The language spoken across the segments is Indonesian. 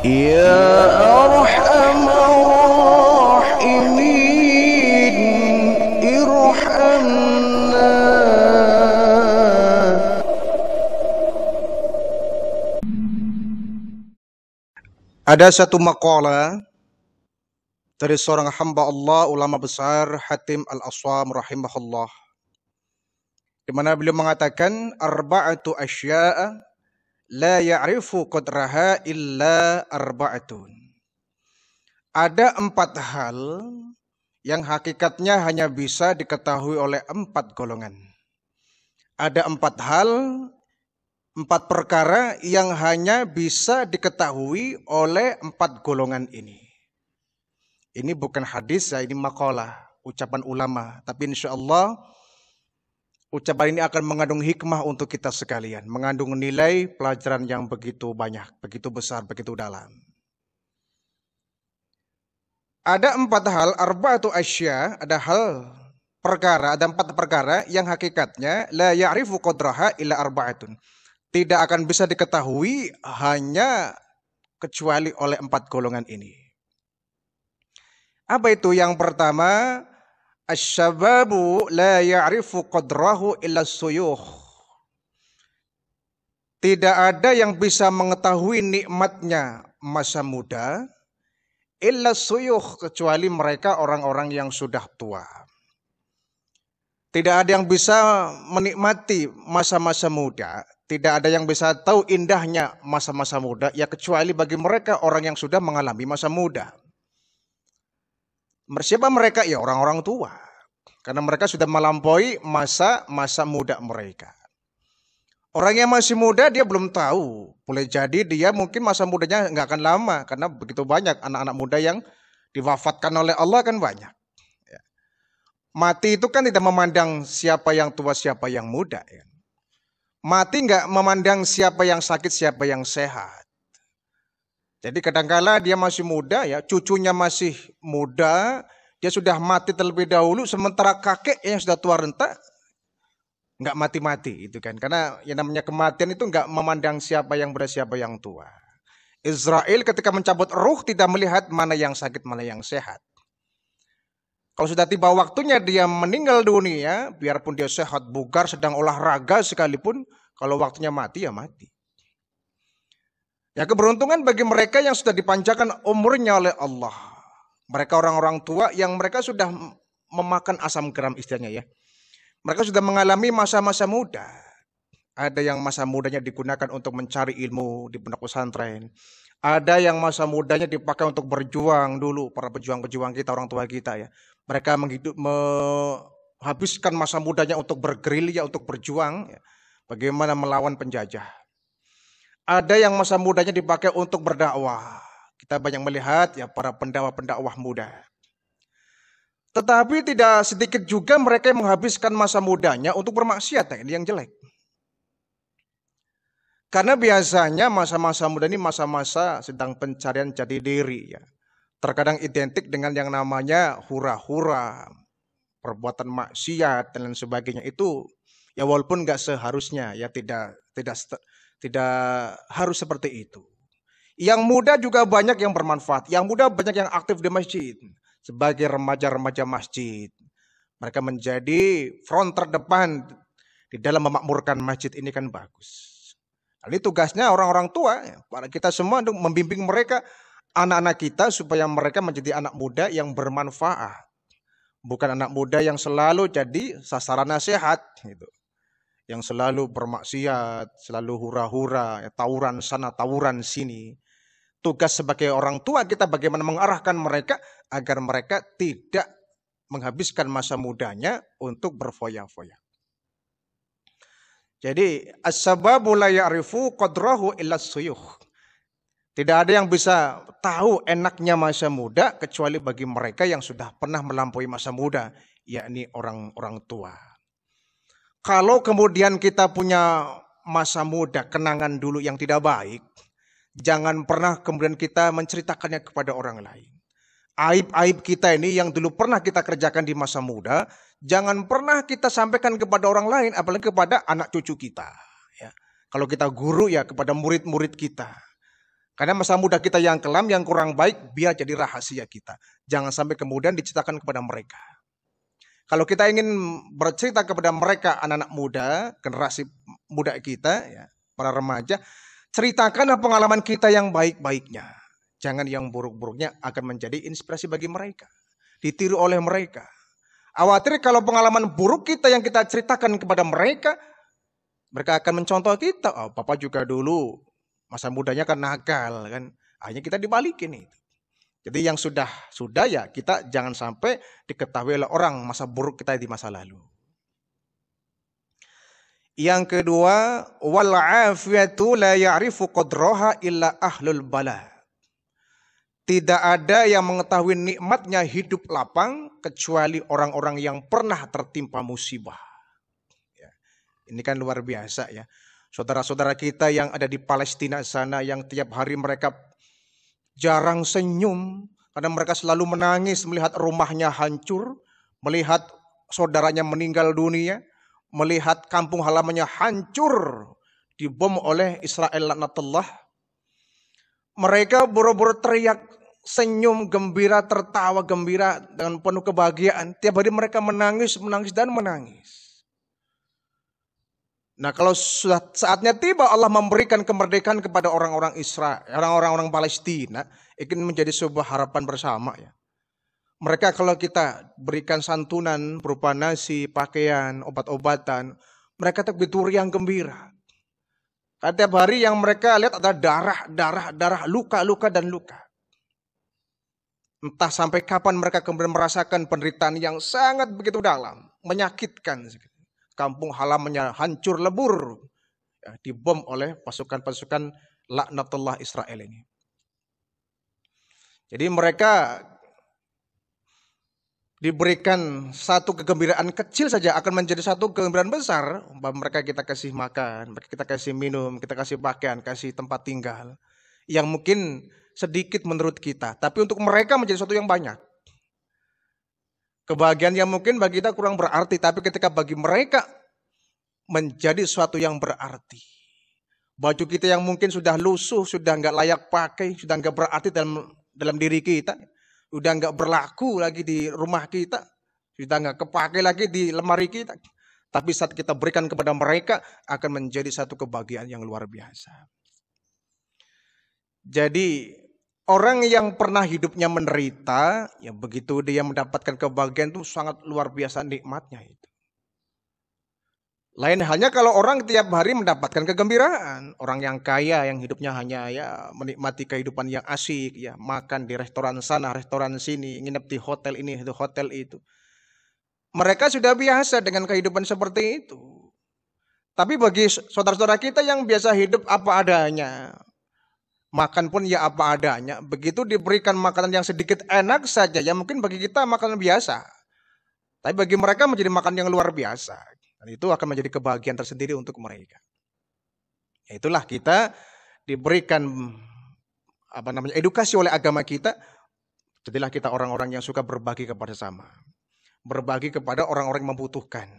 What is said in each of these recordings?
يا أرحم الراحمين ارحمنا. Ada satu maqalah dari seorang hamba Allah, ulama besar Hatim Al-Aswam rahimahullah, di mana beliau mengatakan arba'atu asya'a la ya'rifu qadraha illa arba'atun. Ada 4 hal yang hakikatnya hanya bisa diketahui oleh 4 golongan. Ada 4 hal, 4 perkara yang hanya bisa diketahui oleh 4 golongan ini. Ini bukan hadis, ini maqalah, ucapan ulama. Tapi insya Allah ucapan ini akan mengandung hikmah untuk kita sekalian. Mengandung nilai pelajaran yang begitu banyak, begitu besar, begitu dalam. Ada 4 hal, arba'atu asya, ada hal perkara, ada 4 perkara yang hakikatnya la ya'rifu qadraha illa arba'atun. Tidak akan bisa diketahui hanya kecuali oleh 4 golongan ini. Apa itu? Yang pertama, asy-syababu la ya'rifu qadrahu illa suyukh. Tidak ada yang bisa mengetahui nikmatnya masa muda illa suyukh, kecuali mereka orang-orang yang sudah tua. Tidak ada yang bisa menikmati masa-masa muda, tidak ada yang bisa tahu indahnya masa-masa muda, ya kecuali bagi mereka orang yang sudah mengalami masa muda. Siapa mereka? Ya orang-orang tua. Karena mereka sudah melampaui masa-masa muda mereka. Orang yang masih muda dia belum tahu. Boleh jadi dia mungkin masa mudanya nggak akan lama. Karena begitu banyak anak-anak muda yang diwafatkan oleh Allah kan banyak. Mati itu kan tidak memandang siapa yang tua, siapa yang muda. Mati nggak memandang siapa yang sakit, siapa yang sehat. Jadi kadangkala dia masih muda, ya cucunya masih muda, dia sudah mati terlebih dahulu, sementara kakek yang sudah tua renta nggak mati-mati, itu kan? Karena yang namanya kematian itu nggak memandang siapa yang muda, siapa yang tua. Israel ketika mencabut ruh tidak melihat mana yang sakit, mana yang sehat. Kalau sudah tiba waktunya dia meninggal dunia, biarpun dia sehat, bugar, sedang olahraga sekalipun, kalau waktunya mati ya mati. Ya keberuntungan bagi mereka yang sudah dipanjangkan umurnya oleh Allah. Mereka orang-orang tua yang mereka sudah memakan asam garam istilahnya ya. Mereka sudah mengalami masa-masa muda. Ada yang masa mudanya digunakan untuk mencari ilmu di pondok pesantren. Ada yang masa mudanya dipakai untuk berjuang dulu, para pejuang-pejuang kita, orang tua kita ya. Mereka menghabiskan masa mudanya untuk bergerilya, untuk berjuang, ya. Bagaimana melawan penjajah. Ada yang masa mudanya dipakai untuk berdakwah. Kita banyak melihat ya para pendakwah-pendakwah muda. Tetapi tidak sedikit juga mereka yang menghabiskan masa mudanya untuk bermaksiat, ini yang jelek. Karena biasanya masa-masa muda ini masa-masa sedang pencarian jati diri ya. Terkadang identik dengan yang namanya hura-hura, perbuatan maksiat dan lain sebagainya. Itu ya walaupun nggak seharusnya ya, tidak harus seperti itu. Yang muda juga banyak yang bermanfaat. Yang muda banyak yang aktif di masjid sebagai remaja-remaja masjid. Mereka menjadi front terdepan di dalam memakmurkan masjid, ini kan bagus. Ini tugasnya orang-orang tua, para kita semua untuk membimbing mereka, anak-anak kita, supaya mereka menjadi anak muda yang bermanfaat. Bukan anak muda yang selalu jadi sasaran nasihat, gitu. Yang selalu bermaksiat, selalu hura-hura, tawuran sana, tawuran sini. Tugas sebagai orang tua kita bagaimana mengarahkan mereka agar mereka tidak menghabiskan masa mudanya untuk berfoya-foya. Jadi as-sababu la ya'rifu qadrahu illa suyukh. Tidak ada yang bisa tahu enaknya masa muda kecuali bagi mereka yang sudah pernah melampaui masa muda, yakni orang-orang tua. Kalau kemudian kita punya masa muda, kenangan dulu yang tidak baik, jangan pernah kemudian kita menceritakannya kepada orang lain. Aib-aib kita ini yang dulu pernah kita kerjakan di masa muda, jangan pernah kita sampaikan kepada orang lain, apalagi kepada anak cucu kita. Ya. Kalau kita guru ya kepada murid-murid kita. Karena masa muda kita yang kelam, yang kurang baik, biar jadi rahasia kita. Jangan sampai kemudian diceritakan kepada mereka. Kalau kita ingin bercerita kepada mereka, anak-anak muda, generasi muda kita, ya, para remaja, ceritakanlah pengalaman kita yang baik-baiknya. Jangan yang buruk-buruknya, akan menjadi inspirasi bagi mereka. Ditiru oleh mereka. Khawatir kalau pengalaman buruk kita yang kita ceritakan kepada mereka akan mencontoh kita. Oh, Papa juga dulu masa mudanya kan nakal kan. Akhirnya kita dibalikin itu. Jadi yang sudah ya kita jangan sampai diketahui oleh orang masa buruk kita di masa lalu. Yang kedua, wal afiyatu la ya'rifu qadraha illa ahlul bala. Tidak ada yang mengetahui nikmatnya hidup lapang kecuali orang-orang yang pernah tertimpa musibah. Ya, ini kan luar biasa ya. Saudara-saudara kita yang ada di Palestina sana yang tiap hari mereka jarang senyum karena mereka selalu menangis melihat rumahnya hancur, melihat saudaranya meninggal dunia, melihat kampung halamannya hancur dibom oleh Israel laknatullah. Mereka boro-boro teriak, senyum, gembira, tertawa gembira dengan penuh kebahagiaan. Tiap hari mereka menangis, dan menangis. Nah, kalau sudah saatnya tiba Allah memberikan kemerdekaan kepada orang-orang Israel, orang-orang Palestina, ingin menjadi sebuah harapan bersama ya. Mereka kalau kita berikan santunan berupa nasi, pakaian, obat-obatan, mereka begitu riang gembira. Tiap hari yang mereka lihat ada darah, luka dan luka. Entah sampai kapan mereka kemudian merasakan penderitaan yang sangat begitu dalam, menyakitkan. Kampung halamannya hancur lebur, ya, dibom oleh pasukan-pasukan laknatullah Israel ini. Jadi mereka diberikan satu kegembiraan kecil saja akan menjadi satu kegembiraan besar. Mereka kita kasih makan, mereka kita kasih minum, kita kasih pakaian, kasih tempat tinggal. Yang mungkin sedikit menurut kita, tapi untuk mereka menjadi sesuatu yang banyak. Kebahagiaan yang mungkin bagi kita kurang berarti, tapi ketika bagi mereka menjadi sesuatu yang berarti. Baju kita yang mungkin sudah lusuh, sudah nggak layak pakai, sudah nggak berarti dalam diri kita. Udah nggak berlaku lagi di rumah kita, sudah nggak kepake lagi di lemari kita. Tapi saat kita berikan kepada mereka akan menjadi satu kebahagiaan yang luar biasa. Jadi orang yang pernah hidupnya menderita, ya begitu dia mendapatkan kebahagiaan itu sangat luar biasa nikmatnya itu. Lain halnya kalau orang tiap hari mendapatkan kegembiraan. Orang yang kaya yang hidupnya hanya ya menikmati kehidupan yang asyik, ya makan di restoran sana, restoran sini, nginep di hotel ini, di hotel itu. Mereka sudah biasa dengan kehidupan seperti itu. Tapi bagi saudara-saudara kita yang biasa hidup apa adanya, makan pun ya apa adanya, begitu diberikan makanan yang sedikit enak saja, ya mungkin bagi kita makanan biasa. Tapi bagi mereka menjadi makanan yang luar biasa. Dan itu akan menjadi kebahagiaan tersendiri untuk mereka. Itulah kita diberikan edukasi oleh agama kita. Jadilah kita orang-orang yang suka berbagi kepada sesama. Berbagi kepada orang-orang yang membutuhkan.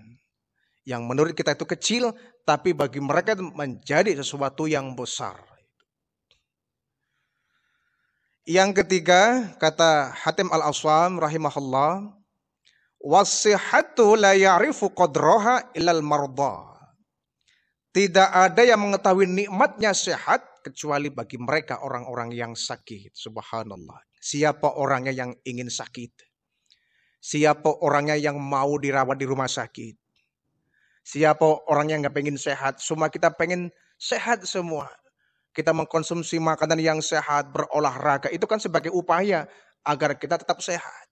Yang menurut kita itu kecil, tapi bagi mereka itu menjadi sesuatu yang besar. Yang ketiga, kata Hatim Al-Aswam rahimahullah, wasihatu la ya'rifu qadraha illal marda. Tidak ada yang mengetahui nikmatnya sehat kecuali bagi mereka orang-orang yang sakit. Subhanallah. Siapa orangnya yang ingin sakit? Siapa orangnya yang mau dirawat di rumah sakit? Siapa orang yang nggak pengen sehat? Semua kita pengen sehat semua. Kita mengkonsumsi makanan yang sehat, berolahraga. Itu kan sebagai upaya agar kita tetap sehat.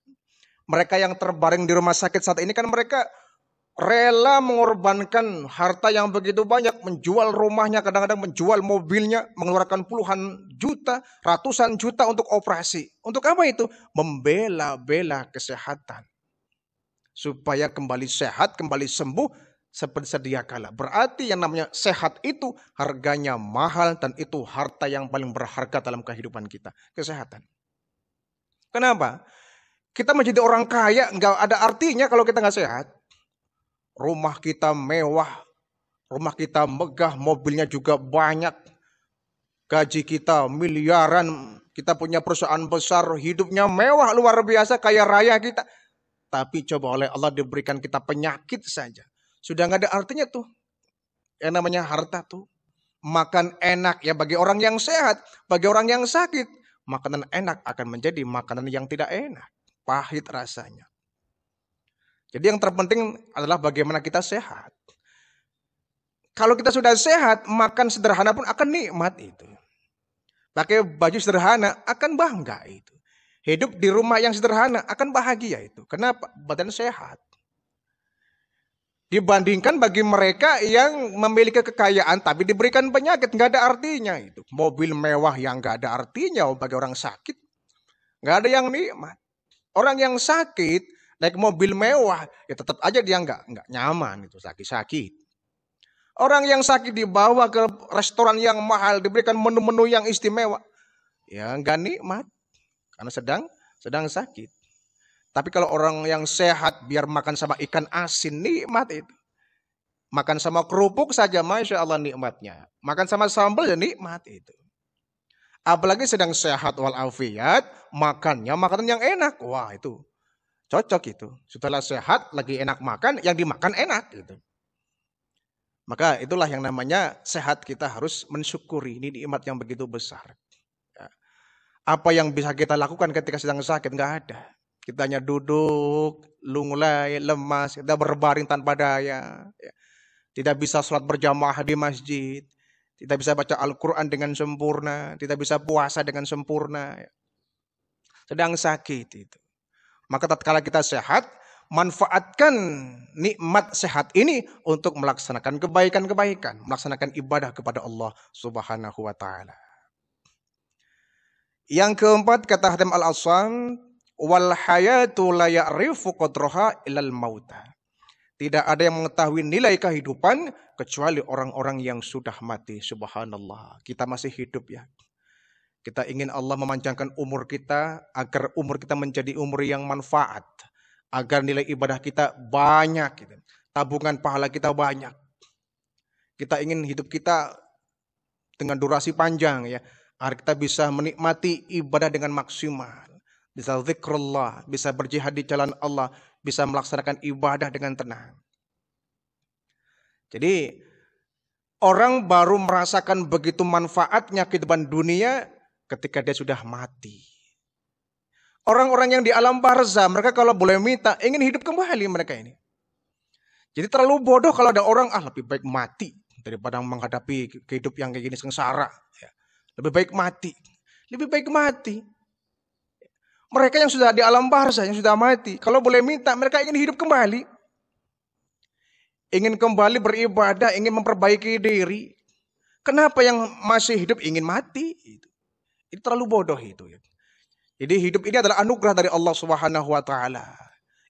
Mereka yang terbaring di rumah sakit saat ini kan mereka rela mengorbankan harta yang begitu banyak. Menjual rumahnya, kadang-kadang menjual mobilnya. Mengeluarkan puluhan juta, ratusan juta untuk operasi. Untuk apa itu? Membela-bela kesehatan. Supaya kembali sehat, kembali sembuh seperti sedia kala. Berarti yang namanya sehat itu harganya mahal dan itu harta yang paling berharga dalam kehidupan kita. Kesehatan. Kenapa? Kita menjadi orang kaya nggak ada artinya kalau kita nggak sehat. Rumah kita mewah, rumah kita megah, mobilnya juga banyak. gaji kita miliaran, kita punya perusahaan besar, hidupnya mewah luar biasa, kaya raya kita. Tapi coba oleh Allah diberikan kita penyakit saja. Sudah nggak ada artinya tuh. Yang namanya harta tuh. Makan enak ya bagi orang yang sehat, bagi orang yang sakit. Makanan enak akan menjadi makanan yang tidak enak. Pahit rasanya. Jadi yang terpenting adalah bagaimana kita sehat. Kalau kita sudah sehat, makan sederhana pun akan nikmat itu. Pakai baju sederhana akan bangga itu. Hidup di rumah yang sederhana akan bahagia itu. Kenapa? Badan sehat. Dibandingkan bagi mereka yang memiliki kekayaan tapi diberikan penyakit, nggak ada artinya itu. Mobil mewah yang nggak ada artinya bagi orang sakit, nggak ada yang nikmat. Orang yang sakit naik mobil mewah, ya tetap aja dia nggak nyaman itu, sakit-sakit. Orang yang sakit dibawa ke restoran yang mahal, diberikan menu-menu yang istimewa, ya nggak nikmat karena sedang sakit. Tapi kalau orang yang sehat, biar makan sama ikan asin, nikmat itu. Makan sama kerupuk saja, Masya Allah nikmatnya. Makan sama sambal, ya nikmat itu. Apalagi sedang sehat walafiat, makannya makanan yang enak. Wah itu, cocok itu. Setelah sehat, lagi enak makan, yang dimakan enak gitu. Maka itulah yang namanya sehat, kita harus mensyukuri. Ini nikmat yang begitu besar. Apa yang bisa kita lakukan ketika sedang sakit? Nggak ada. Kita hanya duduk, lunglai, lemas, kita berbaring tanpa daya. Tidak bisa sholat berjamaah di masjid. Tidak bisa baca Al-Quran dengan sempurna. Tidak bisa puasa dengan sempurna. Sedang sakit itu. Maka tatkala kita sehat, manfaatkan nikmat sehat ini untuk melaksanakan kebaikan-kebaikan. Melaksanakan ibadah kepada Allah Subhanahu wa ta'ala. Yang keempat, kata Hatim Al-Asam, wal hayatu la ya'rifu qadraha ilal mauta. Tidak ada yang mengetahui nilai kehidupan kecuali orang-orang yang sudah mati. Subhanallah. Kita masih hidup ya. Kita ingin Allah memanjangkan umur kita agar umur kita menjadi umur yang manfaat, agar nilai ibadah kita banyak gitu. Tabungan pahala kita banyak. Kita ingin hidup kita dengan durasi panjang ya, agar kita bisa menikmati ibadah dengan maksimal. Bisa zikrullah, bisa berjihad di jalan Allah, bisa melaksanakan ibadah dengan tenang. Jadi orang baru merasakan begitu manfaatnya kehidupan dunia ketika dia sudah mati. Orang-orang yang di alam barzah, mereka kalau boleh minta ingin hidup kembali mereka ini. Jadi terlalu bodoh kalau ada orang lebih baik mati daripada menghadapi kehidup yang kayak gini sengsara. Lebih baik mati, lebih baik mati. Mereka yang sudah di alam barzah, yang sudah mati, kalau boleh minta, mereka ingin hidup kembali. Ingin kembali beribadah, ingin memperbaiki diri. Kenapa yang masih hidup ingin mati? Itu terlalu bodoh itu. Jadi hidup ini adalah anugerah dari Allah Subhanahu wa ta'ala.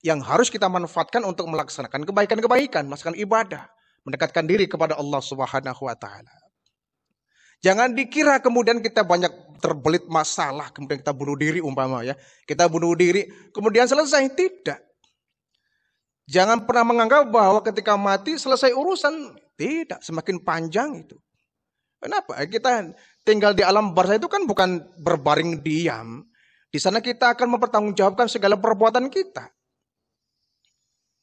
Yang harus kita manfaatkan untuk melaksanakan kebaikan-kebaikan, melaksanakan ibadah. Mendekatkan diri kepada Allah Subhanahu wa ta'ala. Jangan dikira kemudian kita banyak terbelit masalah, kemudian kita bunuh diri umpama ya. Kita bunuh diri, kemudian selesai. Tidak. Jangan pernah menganggap bahwa ketika mati selesai urusan. Tidak, semakin panjang itu. Kenapa? Kita tinggal di alam barzah itu kan bukan berbaring diam. Di sana kita akan mempertanggungjawabkan segala perbuatan kita.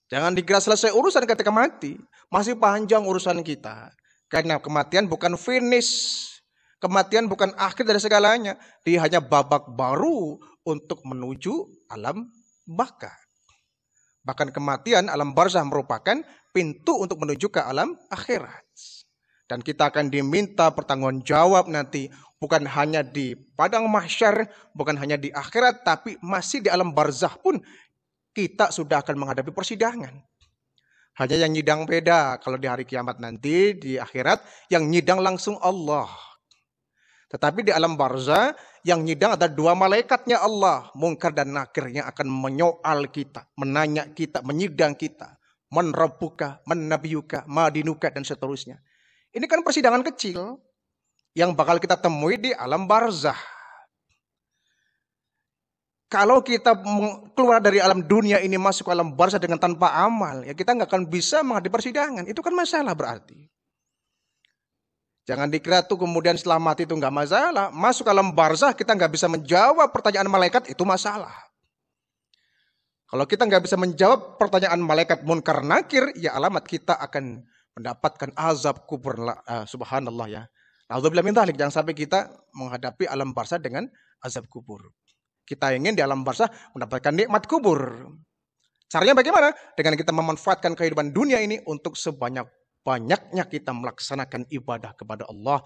Jangan dikira selesai urusan ketika mati. Masih panjang urusan kita. Karena kematian bukan finish. Kematian bukan akhir dari segalanya. Dia hanya babak baru untuk menuju alam baka. Bahkan kematian alam barzah merupakan pintu untuk menuju ke alam akhirat. Dan kita akan diminta pertanggungjawab nanti. Bukan hanya di padang mahsyar, bukan hanya di akhirat, tapi masih di alam barzah pun kita sudah akan menghadapi persidangan. Hanya yang nyidang beda. Kalau di hari kiamat nanti, di akhirat, yang nyidang langsung Allah. Tetapi di alam barzah, yang nyidang ada dua malaikatnya Allah. Munkar dan nakir yang akan menyoal kita, menanya kita, menyidang kita. Man rabbuka, man nabiyuka, ma dinuka, dan seterusnya. Ini kan persidangan kecil yang bakal kita temui di alam barzah. Kalau kita keluar dari alam dunia ini masuk ke alam barzah dengan tanpa amal, ya kita nggak akan bisa menghadapi persidangan. Itu kan masalah berarti. Jangan dikira tuh kemudian setelah mati itu nggak masalah. Masuk alam barzah kita nggak bisa menjawab pertanyaan malaikat, itu masalah. Kalau kita nggak bisa menjawab pertanyaan malaikat munkar nakir, ya alamat kita akan mendapatkan azab kubur. Subhanallah ya. Alhamdulillah min dzalik, jangan sampai kita menghadapi alam barzah dengan azab kubur. Kita ingin di alam barzah mendapatkan nikmat kubur. Caranya bagaimana? Dengan kita memanfaatkan kehidupan dunia ini untuk sebanyak-banyaknya kita melaksanakan ibadah kepada Allah